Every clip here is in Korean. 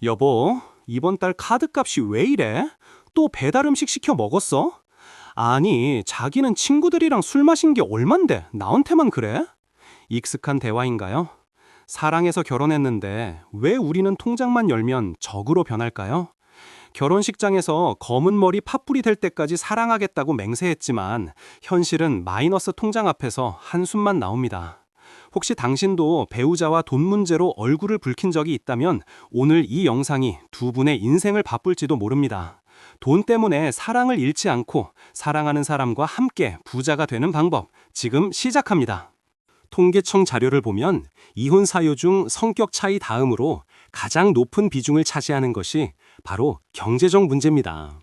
여보, 이번 달 카드값이 왜 이래? 또 배달 음식 시켜 먹었어? 아니, 자기는 친구들이랑 술 마신 게 얼만데 나한테만 그래? 익숙한 대화인가요? 사랑해서 결혼했는데 왜 우리는 통장만 열면 적으로 변할까요? 결혼식장에서 검은 머리 팥불이 될 때까지 사랑하겠다고 맹세했지만 현실은 마이너스 통장 앞에서 한숨만 나옵니다. 혹시 당신도 배우자와 돈 문제로 얼굴을 붉힌 적이 있다면 오늘 이 영상이 두 분의 인생을 바꿀지도 모릅니다. 돈 때문에 사랑을 잃지 않고 사랑하는 사람과 함께 부자가 되는 방법, 지금 시작합니다. 통계청 자료를 보면 이혼 사유 중 성격 차이 다음으로 가장 높은 비중을 차지하는 것이 바로 경제적 문제입니다.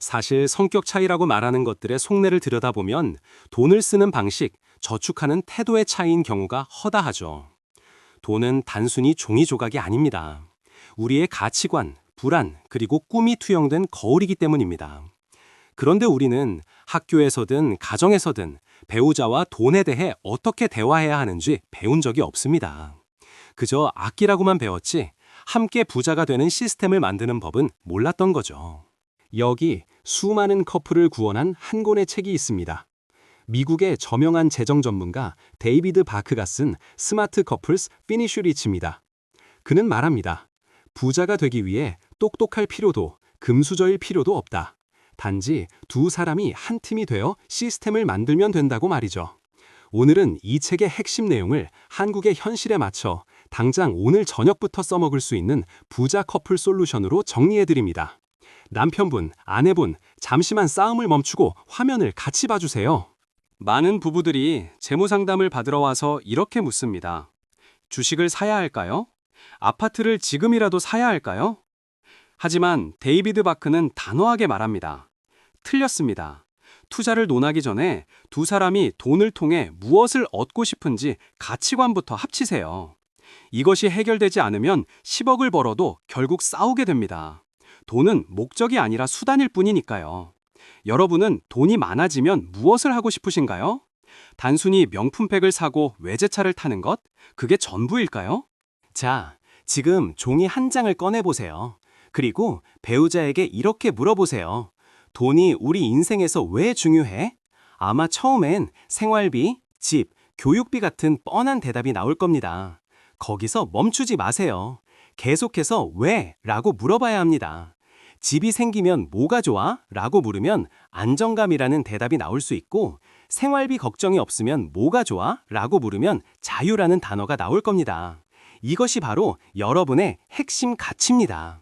사실 성격 차이라고 말하는 것들의 속내를 들여다보면 돈을 쓰는 방식, 저축하는 태도의 차이인 경우가 허다하죠. 돈은 단순히 종이 조각이 아닙니다. 우리의 가치관, 불안, 그리고 꿈이 투영된 거울이기 때문입니다. 그런데 우리는 학교에서든 가정에서든 배우자와 돈에 대해 어떻게 대화해야 하는지 배운 적이 없습니다. 그저 아끼라고만 배웠지 함께 부자가 되는 시스템을 만드는 법은 몰랐던 거죠. 여기 수많은 커플을 구원한 한 권의 책이 있습니다. 미국의 저명한 재정 전문가 데이비드 바크가 쓴 스마트 커플스 피니쉬 리치입니다. 그는 말합니다. 부자가 되기 위해 똑똑할 필요도 금수저일 필요도 없다. 단지 두 사람이 한 팀이 되어 시스템을 만들면 된다고 말이죠. 오늘은 이 책의 핵심 내용을 한국의 현실에 맞춰 당장 오늘 저녁부터 써먹을 수 있는 부자 커플 솔루션으로 정리해드립니다. 남편분, 아내분, 잠시만 싸움을 멈추고 화면을 같이 봐주세요. 많은 부부들이 재무 상담을 받으러 와서 이렇게 묻습니다. 주식을 사야 할까요? 아파트를 지금이라도 사야 할까요? 하지만 데이비드 바크는 단호하게 말합니다. 틀렸습니다. 투자를 논하기 전에 두 사람이 돈을 통해 무엇을 얻고 싶은지 가치관부터 합치세요. 이것이 해결되지 않으면 10억을 벌어도 결국 싸우게 됩니다. 돈은 목적이 아니라 수단일 뿐이니까요. 여러분은 돈이 많아지면 무엇을 하고 싶으신가요? 단순히 명품백을 사고 외제차를 타는 것? 그게 전부일까요? 자, 지금 종이 한 장을 꺼내보세요. 그리고 배우자에게 이렇게 물어보세요. 돈이 우리 인생에서 왜 중요해? 아마 처음엔 생활비, 집, 교육비 같은 뻔한 대답이 나올 겁니다. 거기서 멈추지 마세요. 계속해서 왜? 라고 물어봐야 합니다. 집이 생기면 뭐가 좋아? 라고 물으면 안정감이라는 대답이 나올 수 있고 생활비 걱정이 없으면 뭐가 좋아? 라고 물으면 자유라는 단어가 나올 겁니다. 이것이 바로 여러분의 핵심 가치입니다.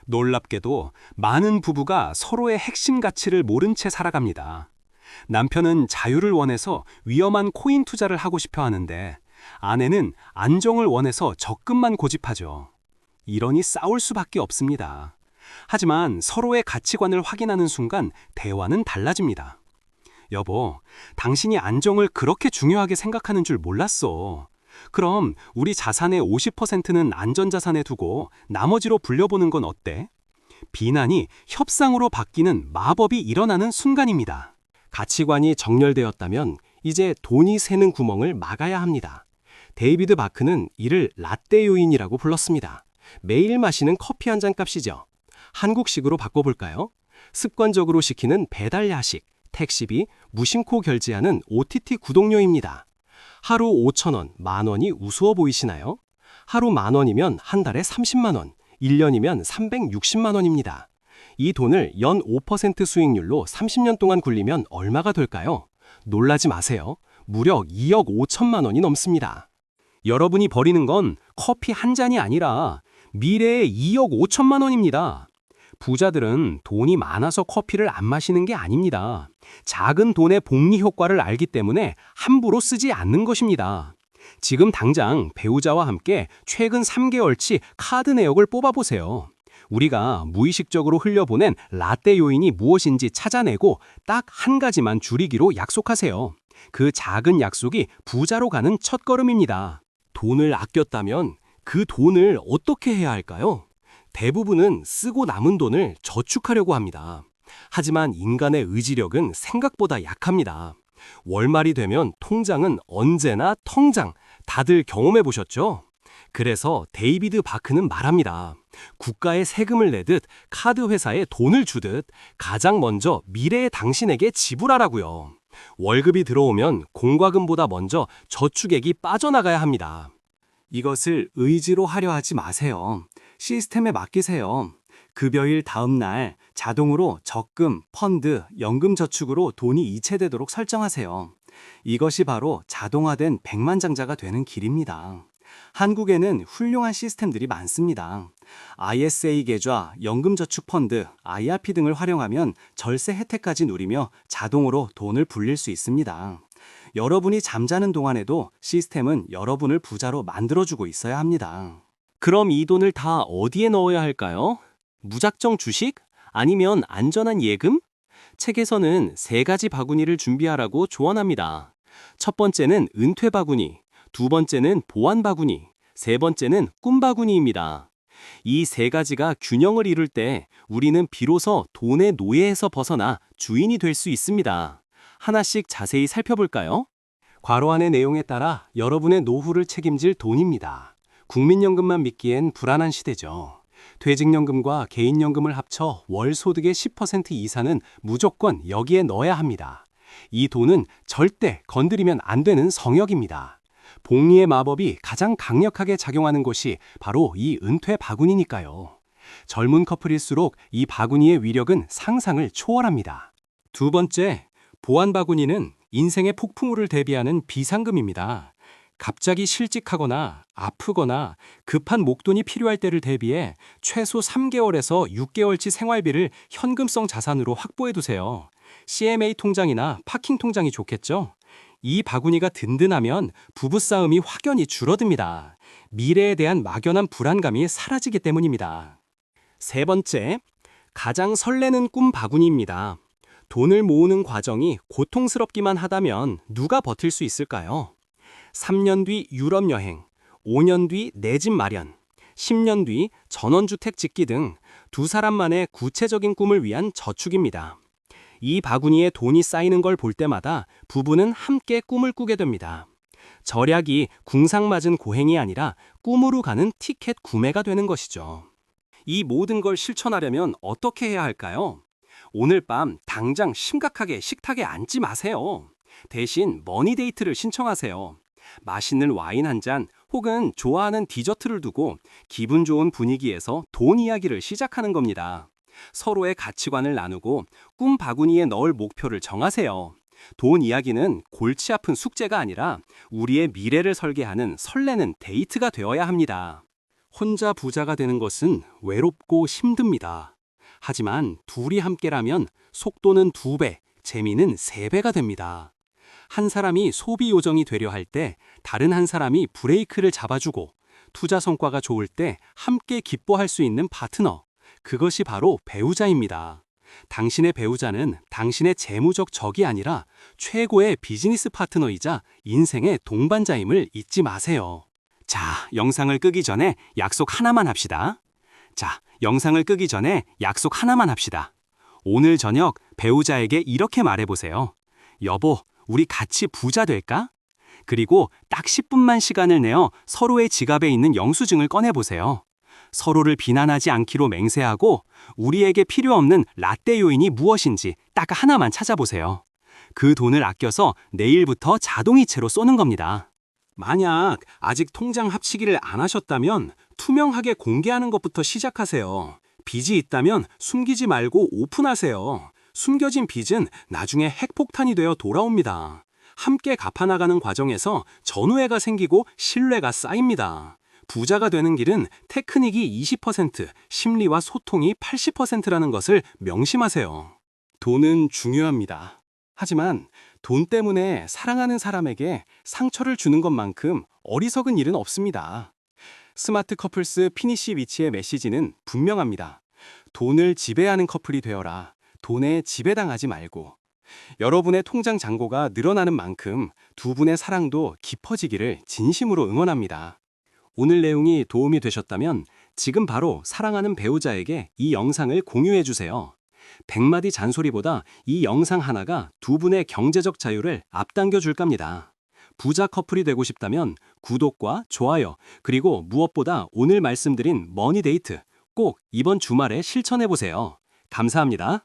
놀랍게도 많은 부부가 서로의 핵심 가치를 모른 채 살아갑니다. 남편은 자유를 원해서 위험한 코인 투자를 하고 싶어 하는데 아내는 안정을 원해서 적금만 고집하죠. 이러니 싸울 수밖에 없습니다. 하지만 서로의 가치관을 확인하는 순간 대화는 달라집니다. 여보, 당신이 안정을 그렇게 중요하게 생각하는 줄 몰랐어. 그럼 우리 자산의 50%는 안전자산에 두고 나머지로 불려보는 건 어때? 비난이 협상으로 바뀌는 마법이 일어나는 순간입니다. 가치관이 정렬되었다면 이제 돈이 새는 구멍을 막아야 합니다. 데이비드 바크는 이를 라떼 요인이라고 불렀습니다. 매일 마시는 커피 한 잔 값이죠. 한국식으로 바꿔볼까요? 습관적으로 시키는 배달 야식, 택시비, 무심코 결제하는 OTT 구독료입니다. 하루 5,000원, 만원이 우스워 보이시나요? 하루 만원이면 한 달에 30만 원, 1년이면 360만 원입니다. 이 돈을 연 5% 수익률로 30년 동안 굴리면 얼마가 될까요? 놀라지 마세요. 무려 2억 5천만 원이 넘습니다. 여러분이 버리는 건 커피 한 잔이 아니라 미래의 2억 5천만 원입니다. 부자들은 돈이 많아서 커피를 안 마시는 게 아닙니다. 작은 돈의 복리 효과를 알기 때문에 함부로 쓰지 않는 것입니다. 지금 당장 배우자와 함께 최근 3개월치 카드 내역을 뽑아보세요. 우리가 무의식적으로 흘려보낸 라떼 요인이 무엇인지 찾아내고 딱 한 가지만 줄이기로 약속하세요. 그 작은 약속이 부자로 가는 첫걸음입니다. 돈을 아꼈다면 그 돈을 어떻게 해야 할까요? 대부분은 쓰고 남은 돈을 저축하려고 합니다. 하지만 인간의 의지력은 생각보다 약합니다. 월말이 되면 통장은 언제나 텅장. 다들 경험해 보셨죠? 그래서 데이비드 바크는 말합니다. 국가에 세금을 내듯 카드 회사에 돈을 주듯 가장 먼저 미래의 당신에게 지불하라고요. 월급이 들어오면 공과금보다 먼저 저축액이 빠져나가야 합니다. 이것을 의지로 하려 하지 마세요. 시스템에 맡기세요. 급여일 다음 날 자동으로 적금, 펀드, 연금저축으로 돈이 이체되도록 설정하세요. 이것이 바로 자동화된 백만장자가 되는 길입니다. 한국에는 훌륭한 시스템들이 많습니다. ISA 계좌, 연금저축펀드, IRP 등을 활용하면 절세 혜택까지 누리며 자동으로 돈을 불릴 수 있습니다. 여러분이 잠자는 동안에도 시스템은 여러분을 부자로 만들어주고 있어야 합니다. 그럼 이 돈을 다 어디에 넣어야 할까요? 무작정 주식? 아니면 안전한 예금? 책에서는 3가지 바구니를 준비하라고 조언합니다. 첫 번째는 은퇴 바구니, 두 번째는 보안 바구니, 세 번째는 꿈 바구니입니다. 이 3가지가 균형을 이룰 때 우리는 비로소 돈의 노예에서 벗어나 주인이 될 수 있습니다. 하나씩 자세히 살펴볼까요? 괄호 안의 내용에 따라 여러분의 노후를 책임질 돈입니다. 국민연금만 믿기엔 불안한 시대죠. 퇴직연금과 개인연금을 합쳐 월 소득의 10% 이상은 무조건 여기에 넣어야 합니다. 이 돈은 절대 건드리면 안 되는 성역입니다. 복리의 마법이 가장 강력하게 작용하는 곳이 바로 이 은퇴 바구니니까요. 젊은 커플일수록 이 바구니의 위력은 상상을 초월합니다. 두 번째, 보안 바구니는 인생의 폭풍우를 대비하는 비상금입니다. 갑자기 실직하거나 아프거나 급한 목돈이 필요할 때를 대비해 최소 3개월에서 6개월치 생활비를 현금성 자산으로 확보해 두세요. CMA 통장이나 파킹 통장이 좋겠죠? 이 바구니가 든든하면 부부싸움이 확연히 줄어듭니다. 미래에 대한 막연한 불안감이 사라지기 때문입니다. 세 번째, 가장 설레는 꿈 바구니입니다. 돈을 모으는 과정이 고통스럽기만 하다면 누가 버틸 수 있을까요? 3년 뒤 유럽 여행, 5년 뒤 내 집 마련, 10년 뒤 전원주택 짓기 등 두 사람만의 구체적인 꿈을 위한 저축입니다. 이 바구니에 돈이 쌓이는 걸 볼 때마다 부부는 함께 꿈을 꾸게 됩니다. 절약이 궁상맞은 고행이 아니라 꿈으로 가는 티켓 구매가 되는 것이죠. 이 모든 걸 실천하려면 어떻게 해야 할까요? 오늘 밤 당장 심각하게 식탁에 앉지 마세요. 대신 머니데이트를 신청하세요. 맛있는 와인 한 잔 혹은 좋아하는 디저트를 두고 기분 좋은 분위기에서 돈 이야기를 시작하는 겁니다. 서로의 가치관을 나누고 꿈 바구니에 넣을 목표를 정하세요. 돈 이야기는 골치 아픈 숙제가 아니라 우리의 미래를 설계하는 설레는 데이트가 되어야 합니다. 혼자 부자가 되는 것은 외롭고 힘듭니다. 하지만 둘이 함께라면 속도는 2배, 재미는 3배가 됩니다. 한 사람이 소비 요정이 되려 할 때 다른 한 사람이 브레이크를 잡아주고 투자 성과가 좋을 때 함께 기뻐할 수 있는 파트너, 그것이 바로 배우자입니다. 당신의 배우자는 당신의 재무적 적이 아니라 최고의 비즈니스 파트너이자 인생의 동반자임을 잊지 마세요. 자, 영상을 끄기 전에 약속 하나만 합시다. 오늘 저녁 배우자에게 이렇게 말해보세요. 여보, 우리 같이 부자 될까? 그리고 딱 10분만 시간을 내어 서로의 지갑에 있는 영수증을 꺼내보세요. 서로를 비난하지 않기로 맹세하고 우리에게 필요 없는 라떼 요인이 무엇인지 딱 하나만 찾아보세요. 그 돈을 아껴서 내일부터 자동이체로 쏘는 겁니다. 만약 아직 통장 합치기를 안 하셨다면 투명하게 공개하는 것부터 시작하세요. 빚이 있다면 숨기지 말고 오픈하세요. 숨겨진 빚은 나중에 핵폭탄이 되어 돌아옵니다. 함께 갚아나가는 과정에서 전우애가 생기고 신뢰가 쌓입니다. 부자가 되는 길은 테크닉이 20%, 심리와 소통이 80%라는 것을 명심하세요. 돈은 중요합니다. 하지만 돈 때문에 사랑하는 사람에게 상처를 주는 것만큼 어리석은 일은 없습니다. 스마트 커플스 피니시 위치의 메시지는 분명합니다. 돈을 지배하는 커플이 되어라. 돈에 지배당하지 말고. 여러분의 통장 잔고가 늘어나는 만큼 두 분의 사랑도 깊어지기를 진심으로 응원합니다. 오늘 내용이 도움이 되셨다면 지금 바로 사랑하는 배우자에게 이 영상을 공유해 주세요. 100마디 잔소리보다 이 영상 하나가 두 분의 경제적 자유를 앞당겨 줄 겁니다. 부자 커플이 되고 싶다면 구독과 좋아요, 그리고 무엇보다 오늘 말씀드린 머니데이트 꼭 이번 주말에 실천해 보세요. 감사합니다.